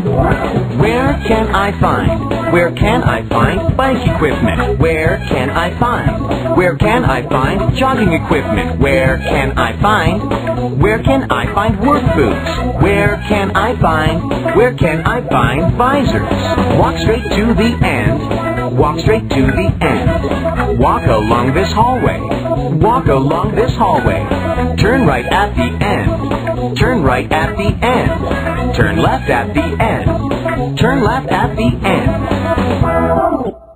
Where can I find? Where can I find bike equipment? Where can I find? Where can I find jogging equipment? Where can I find? Where can I find work boots? Where can I find? Where can I find visors? Walk straight to the end. Walk straight to the end. Walk along this hallway. Walk along this hallway. Turn right at the end. Turn right at the end. Turn left at the end. Turn left at the end.